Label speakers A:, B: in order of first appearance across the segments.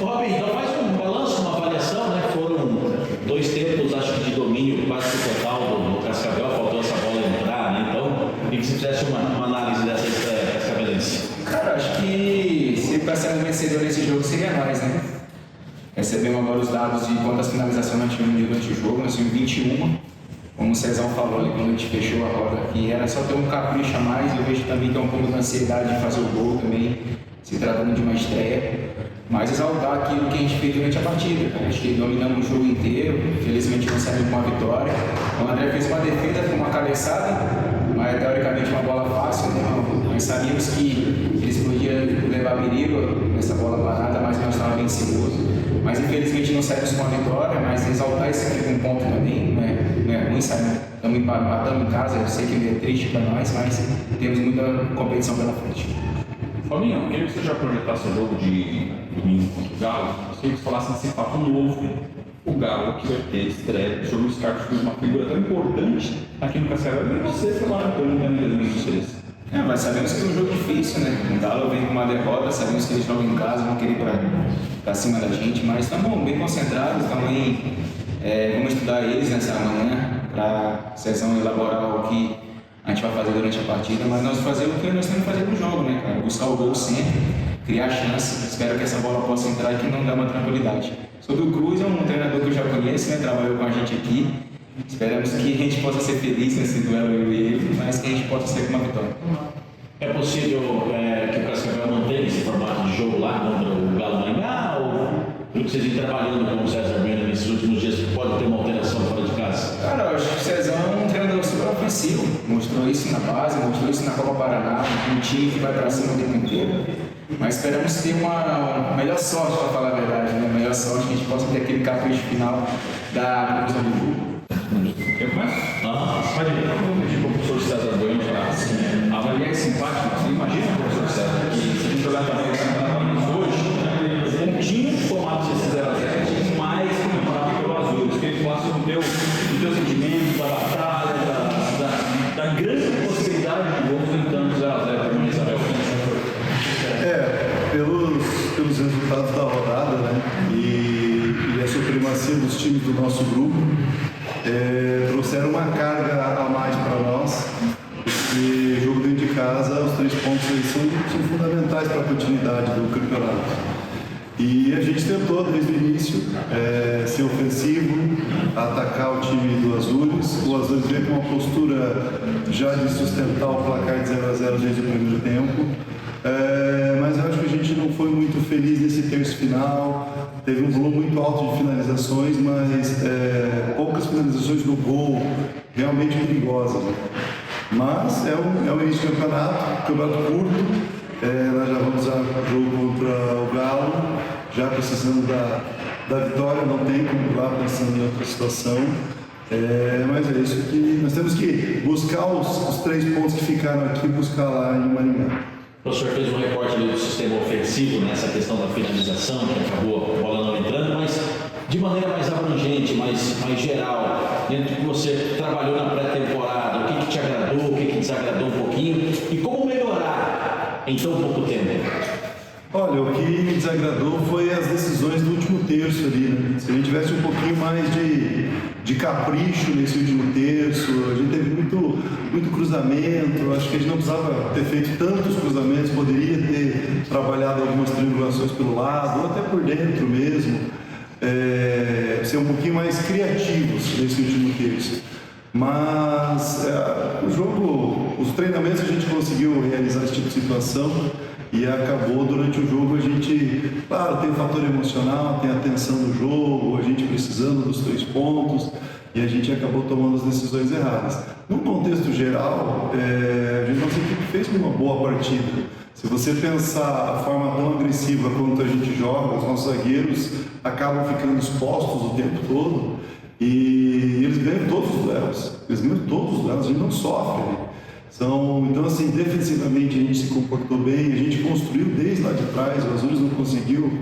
A: Robin, então faz um balanço, uma avaliação, né? Foram 2 tempos, acho que de domínio quase que total do Cascavel, faltou essa bola entrar, né? Então, queria que você fizesse uma análise dessa estreia cascavelense.
B: Cara, acho que se para ser um vencedor nesse jogo seria nós, né? Recebemos agora os dados de quantas finalizações nós tivemos durante o jogo, nós tivemos 21. Como o Cezão falou ali quando a gente fechou a roda aqui, era só ter um capricho a mais. Eu vejo também que é um pouco de ansiedade de fazer o gol também, se tratando de uma estreia. Mas exaltar aquilo que a gente fez durante a partida. Acho que dominamos o jogo inteiro, felizmente conseguimos uma vitória. O André fez uma defesa com uma cabeçada, mas teoricamente uma bola fácil, né? Nós sabíamos que eles podiam levar perigo nessa bola parada, mas nós estávamos bem seguros. Mas infelizmente não saímos com a vitória, mas exaltar esse aqui com um ponto também, não é ruim, sabe? Estamos empatando em casa, eu sei que é triste para nós, mas temos muita competição pela frente.
C: Fabinho, eu queria que você já projetasse o jogo de domingo contra o Galo. Eu queria que você falasse nesse fato novo. O Galo que vai ter estreia sobre os Carlos, que uma figura tão importante aqui no Cascavel, e você foi lá no ano de 2023.
B: Mas sabemos que é um jogo difícil, né? O Galo vem com uma derrota, sabemos que eles jogam em casa, vão querer ir para cima da gente, mas estamos bem concentrados, também vamos estudar eles nessa manhã para a sessão elaborar o que a gente vai fazer durante a partida, mas nós fazer o que nós temos que fazer no jogo, né, cara? Buscar o gol sempre, criar chance, espero que essa bola possa entrar e que não dá uma tranquilidade. Sobre o Cruz, é um treinador que eu já conheço, né? Trabalhou com a gente aqui. Esperamos que a gente possa ser feliz nesse duelo eu e ele, mas que a gente possa ser com uma vitória.
A: É possível que o Cascavel mantenha esse formato de jogo lá contra o Galo Maringá? Ou pelo que vocês vêm trabalhando com o César Bueno nesses últimos dias, pode ter uma alteração fora de casa?
B: Cara, eu acho que o Cezão é um treinador super ofensivo. Mostrou isso na base, mostrou isso na Copa Paraná, um time que vai para cima o tempo inteiro. Mas esperamos ter uma melhor sorte, para falar a verdade, né? Melhor sorte que a gente possa ter aquele capricho final da conclusão do jogo.
C: Eu começo? Pode ir. Eu vou pedir para o professor César Bueno para avaliar esse empate. Imagina, professor César, que se a gente jogar também o campeonato hoje, um time formado desse 0x0 tinha mais comemorado pelo Azul. Que ele falasse do teu sentimento, da batalha, da grande possibilidade de gols tentando 0x0 para o Isabel.
D: Pelos resultados da rodada, né? E a supremacia dos times do nosso grupo, trouxeram uma carga a mais para nós, porque jogo dentro de casa, os 3 pontos aí são fundamentais para a continuidade do campeonato. E a gente tentou desde o início ser ofensivo, atacar o time do Azures. O Azures veio com uma postura já de sustentar o placar de 0x0 desde o primeiro tempo. Mas eu acho que a gente não foi muito feliz nesse terço final. Teve um volume muito alto de finalizações, mas poucas finalizações no gol realmente perigosas. Mas é o início do campeonato curto. Nós já vamos ao jogo contra o Galo, já precisando da vitória, não tem como ir lá pensando em outra situação. Mas é isso que nós temos que buscar os 3 pontos que ficaram aqui, buscar lá em Maringá.
A: O professor fez um recorte ali do sistema ofensivo, nessa questão da finalização, que acabou a bola não entrando, mas de maneira mais abrangente, mais geral, dentro do que você trabalhou na pré-temporada, o que te agradou, o que desagradou um pouquinho, e como melhorar em tão pouco tempo?
D: Olha, o que me desagradou foi as decisões do último terço ali, né? Se a gente tivesse um pouquinho mais de capricho nesse último terço, a gente teve muito cruzamento, acho que a gente não precisava ter feito tantos cruzamentos, poderia ter trabalhado algumas triangulações pelo lado, ou até por dentro mesmo, ser um pouquinho mais criativos nesse último terço. Mas o jogo, os treinamentos a gente conseguiu realizar esse tipo de situação e acabou durante o jogo a gente, claro, tem o fator emocional, tem a tensão do jogo, a gente precisando dos 3 pontos e a gente acabou tomando as decisões erradas. No contexto geral, a gente não sempre fez uma boa partida. Se você pensar a forma tão agressiva quanto a gente joga, os nossos zagueiros acabam ficando expostos o tempo todo e eles ganham todos os duelos, a gente não sofre. Então assim, defensivamente a gente se comportou bem, a gente construiu desde lá de trás, o Azures não conseguiu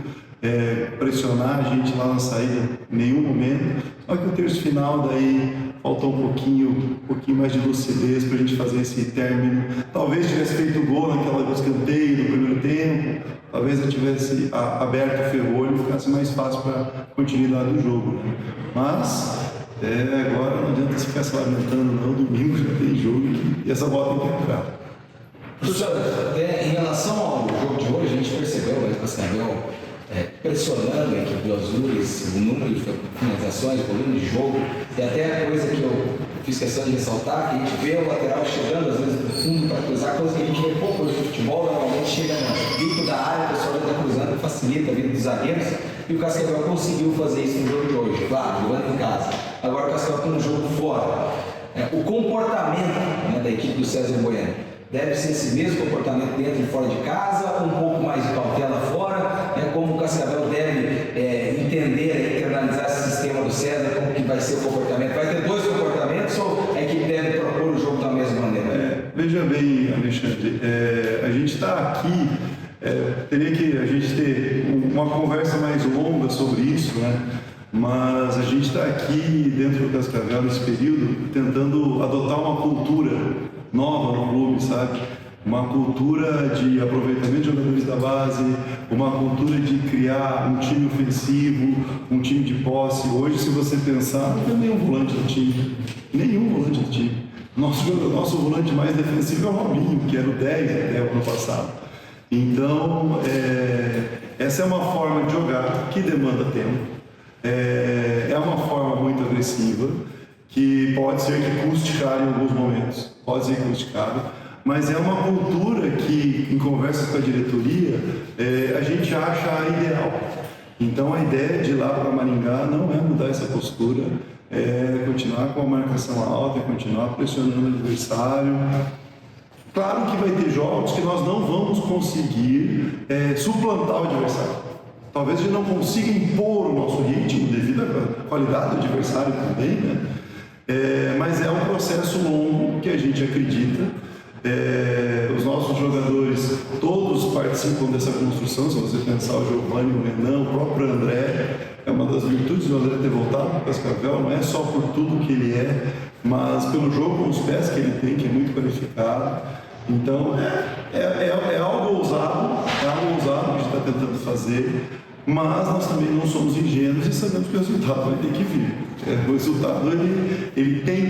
D: pressionar a gente lá na saída em nenhum momento, só que o terço final daí faltou um pouquinho mais de lucidez para a gente fazer esse término. Talvez tivesse feito o gol naquela do escanteio no primeiro tempo, talvez eu tivesse aberto o ferrolho e ficasse mais fácil para a continuidade do jogo, né? Mas agora não adianta se ficar se lamentando, não. Domingo já tem jogo e essa bola tem que entrar.
B: Professor, em relação ao jogo de hoje, a gente percebeu o Cascavel pressionando a equipe do Azures, o número de finalizações, o volume de jogo, e até a coisa que eu fiz questão de ressaltar, que a gente vê o lateral chegando às vezes no fundo para cruzar, coisa que a gente vê pouco hoje no futebol, normalmente chega no bico da área, o pessoal já está cruzando, facilita a vida dos zagueiros, e o Cascavel conseguiu fazer isso no jogo de hoje, claro, jogando em casa. Agora o Cascavel tem um jogo fora. O comportamento da equipe do César Bueno deve ser esse mesmo comportamento dentro e fora de casa, um pouco mais de cautela fora, como o Cascavel deve entender, internalizar esse sistema do César, como que vai ser o comportamento. Vai ter dois comportamentos ou a equipe deve propor o jogo da mesma maneira?
D: Veja bem, Alexandre, a gente está aqui, teria que a gente ter uma conversa mais longa sobre isso, né? Mas a gente está aqui dentro do Cascavel nesse período tentando adotar uma cultura nova no clube, sabe? Uma cultura de aproveitamento de jogadores da base, uma cultura de criar um time ofensivo, um time de posse. Hoje, se você pensar, não tem nenhum volante do time, Nosso volante mais defensivo é o Robinho, que era o 10 até o ano passado. Então, essa é uma forma de jogar que demanda tempo. É uma forma muito agressiva, que pode ser que custe caro em alguns momentos, pode ser que custe caro, mas é uma cultura que, em conversas com a diretoria, a gente acha ideal. Então a ideia de ir lá para Maringá não é mudar essa postura, é continuar com a marcação alta, é continuar pressionando o adversário. Claro que vai ter jogos que nós não vamos conseguir suplantar o adversário. Talvez a gente não consiga impor o nosso ritmo devido à qualidade do adversário também, né? Mas é um processo longo que a gente acredita. Os nossos jogadores, todos participam dessa construção. Se você pensar o Giovanni, o Renan, o próprio André, é uma das virtudes do André ter voltado para o Cascavel, não é só por tudo que ele mas pelo jogo com os pés que ele tem, que é muito qualificado. Então, é algo ousado, que a gente está tentando fazer, mas nós também não somos ingênuos e sabemos que o resultado vai ter que vir. O resultado, ele tem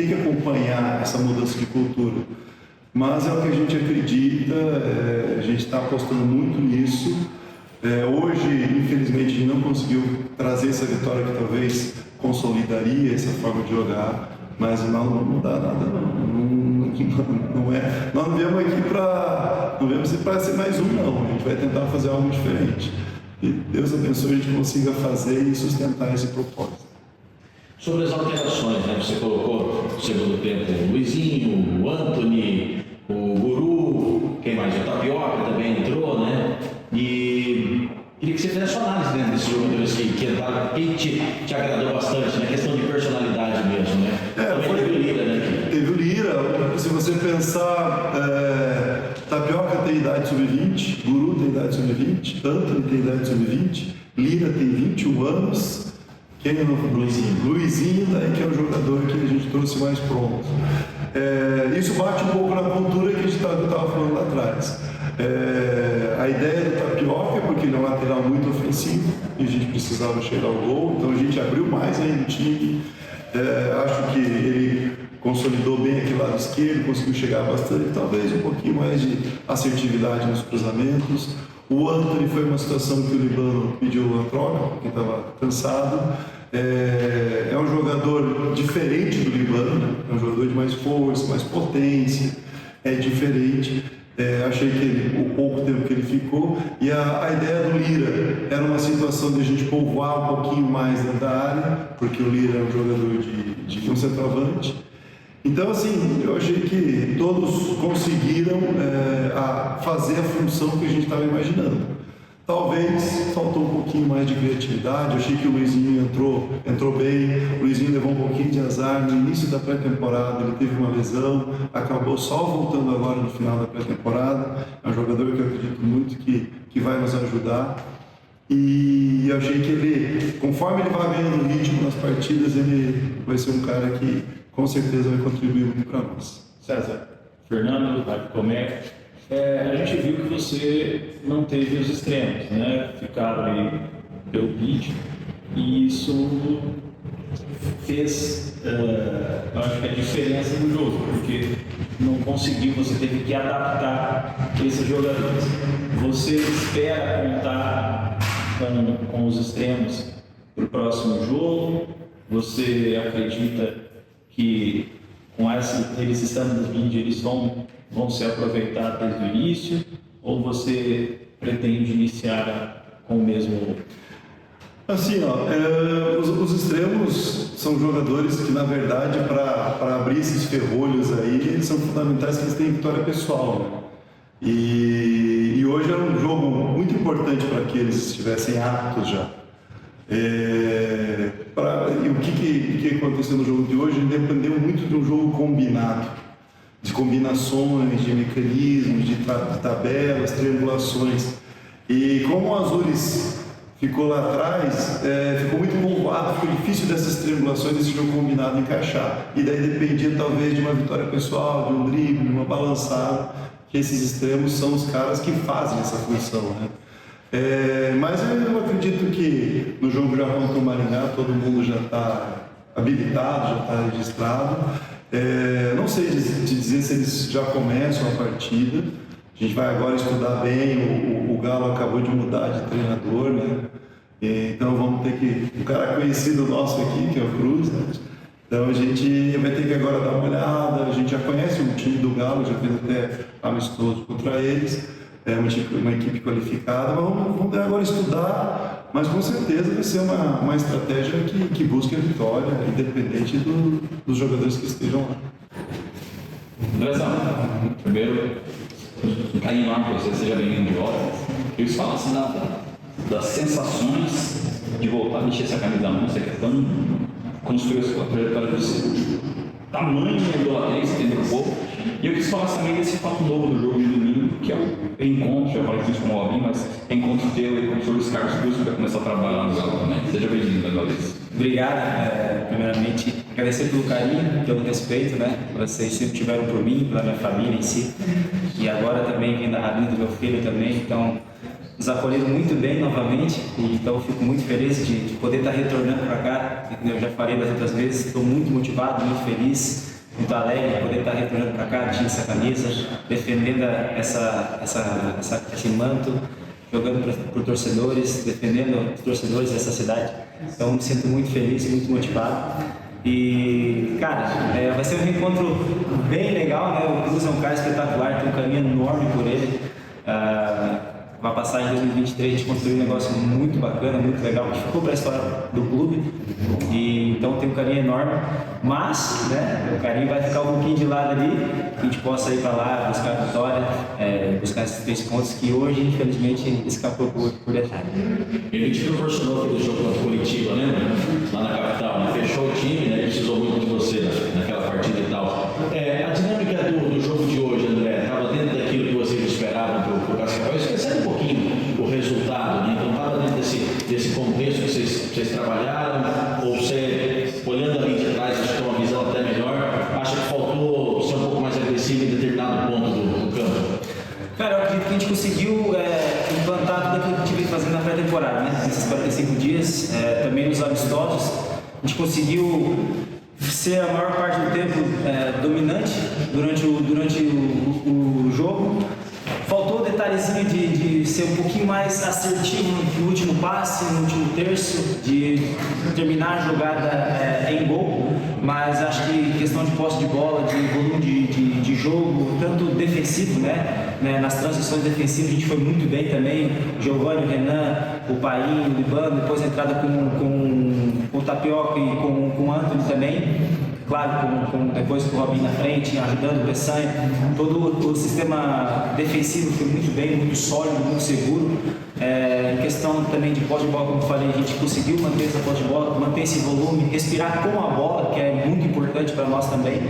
D: que acompanhar essa mudança de cultura. Mas é o que a gente acredita, a gente está apostando muito nisso. Hoje, infelizmente, a gente não conseguiu trazer essa vitória que talvez consolidaria essa forma de jogar, mas não vamos mudar nada, não é. Nós não viemos aqui para ser mais não. A gente vai tentar fazer algo diferente. E Deus abençoe a gente consiga fazer e sustentar esse propósito.
A: Sobre as alterações, né? Você colocou no segundo tempo o Luizinho, o Anthony, o Guru, quem mais? O Tapioca também entrou, né? E queria que você fizesse sua análise dentro desses jogadores que entraram, quem te agradou bastante, né? Questão de personalidade mesmo, né? Teve o Lira, né?
D: Teve o Lira, se você pensar, Tapioca tem idade sub-20, Guru tem idade sub-20, Anthony tem idade sub-20, Lira tem 21 anos, quem é o novo? Luizinho, daí que é o jogador que a gente trouxe mais pronto. Isso bate um pouco na cultura que a gente estava falando lá atrás. A ideia do Tapioca, porque ele é um lateral muito ofensivo e a gente precisava chegar ao gol, então a gente abriu mais ainda o time. Acho que ele consolidou bem aquele lado esquerdo, conseguiu chegar bastante, talvez um pouquinho mais de assertividade nos cruzamentos. O Anthony foi uma situação que o Libano pediu a troca, porque estava cansado. É um jogador diferente do Libano, né? É um jogador de mais força, mais potência, é diferente. Achei que o pouco tempo que ele ficou, e a ideia do Lira era uma situação de a gente povoar um pouquinho mais dentro da área, porque o Lira é um jogador de um centroavante. Então, assim, eu achei que todos conseguiram fazer a função que a gente estava imaginando. Talvez faltou um pouquinho mais de criatividade. Eu achei que o Luizinho entrou bem. O Luizinho levou um pouquinho de azar no início da pré-temporada. Ele teve uma lesão, acabou só voltando agora no final da pré-temporada. É um jogador que eu acredito muito que vai nos ajudar. E eu achei que ele, conforme ele vai ganhando ritmo nas partidas, ele vai ser um cara que com certeza vai contribuir muito para nós.
C: César, Fernando, Tomé, a gente viu que você não teve os extremos, né? Ficaram aí pelo pitch, e isso fez, eu acho que a diferença no jogo, porque não conseguiu, você teve que adaptar esses jogadores. Você espera contar com os extremos para o próximo jogo? Você acredita que com eles estando no vídeo, eles vão ser aproveitados desde o início? Ou você pretende iniciar com o mesmo?
D: Assim, os extremos são jogadores que, na verdade, para abrir esses ferrolhos aí, eles são fundamentais, que eles têm vitória pessoal, né? E hoje era um jogo muito importante para que eles estivessem aptos já. E o que aconteceu no jogo de hoje dependeu muito de um jogo combinado, de combinações, de mecanismos, de tabelas, triangulações. E como o Azures ficou lá atrás, ficou muito povoado, ficou difícil dessas triangulações, desse jogo combinado encaixar. E daí dependia talvez de uma vitória pessoal, de um drible, de uma balançada, que esses extremos são os caras que fazem essa função, né? Mas eu acredito que no jogo já contra o Maringá todo mundo já está habilitado, já está registrado. Não sei te dizer se eles já começam a partida. A gente vai agora estudar bem. O Galo acabou de mudar de treinador, né? Então vamos ter que... Um cara conhecido nosso aqui, que é o Cruz, né? Então a gente vai ter que agora dar uma olhada. A gente já conhece o time do Galo, já fez até amistoso contra eles. Uma equipe qualificada, mas vamos agora estudar, mas com certeza vai ser uma estratégia que busque a vitória, independente dos jogadores que estejam lá.
A: Andrezão, primeiro, um carinho enorme para você, seja bem-vindo de volta. Eu te falo assim das sensações de voltar a vestir essa camisa não, você que é tão construiu a sua trajetória de tamanho e idolatria que você tem no corpo. E eu quis falar também desse fato novo do jogo de domingo, que é o encontro, eu falo isso com o Robin, mas encontro teu e com o professor Luiz Carlos Cruz, que vai começar a trabalhar no Galo também. Seja bem-vindo, mais uma vez.
B: Obrigado, primeiramente, agradecer pelo carinho, pelo respeito, né? Vocês sempre tiveram por mim, pela minha família em si, e agora também vindo a vida do meu filho também, então nos acolheram muito bem novamente, e então eu fico muito feliz de poder estar retornando para cá. Eu já falei das outras vezes, estou muito motivado, muito feliz, muito alegre de poder estar retornando para cá, vestindo essa camisa, defendendo esse manto, jogando por torcedores, defendendo os torcedores dessa cidade. Então me sinto muito feliz e muito motivado. E, cara, vai ser um reencontro bem legal, né? O Cruz é um cara espetacular, tem um caminho enorme por ele. Vai passar em 2023, a gente construiu um negócio muito bacana, muito legal, que ficou para a história do clube, e então tem um carinho enorme, mas, né, o carinho vai ficar um pouquinho de lado ali, que a gente possa ir para lá, buscar a vitória, buscar esses 3 pontos que hoje, infelizmente, escapou por detalhe.
A: Ele te proporcionou aquele jogo contra Curitiba, lembra? Lá na capital, né? Fechou o time, né? Precisou muito de você naquela partida e tal. A dinâmica do jogo de hoje, André, estava dentro daquilo que vocês esperavam para o Cascavel, esquecendo um pouquinho o resultado, né? Então estava dentro desse contexto que vocês trabalharam, ou você, olhando ali de trás, acho que tem uma visão até melhor, acha que faltou ser um pouco mais agressivo em determinado ponto do campo?
B: Cara, eu acredito que a gente conseguiu implantar tudo aquilo que a gente veio fazendo na pré-temporada, né? Nesses 45 dias, também nos amistosos, a gente conseguiu ser a maior parte do tempo dominante durante o jogo. Faltou o detalhezinho de ser um pouquinho mais assertivo no último passe, no último terço, de terminar a jogada em gol, mas acho que questão de posse de bola, de volume de jogo, tanto defensivo, né? Nas transições defensivas a gente foi muito bem também, Giovanni, o Renan, o Paim, o Libano, depois a entrada com o Tapioca e com o Antony também. Claro, depois com o Robin na frente, ajudando o Bessanha. Todo o sistema defensivo foi muito bem, muito sólido, muito seguro. Em questão também de posse de bola, como eu falei, a gente conseguiu manter essa posse de bola, manter esse volume, respirar com a bola, que é muito importante para nós também.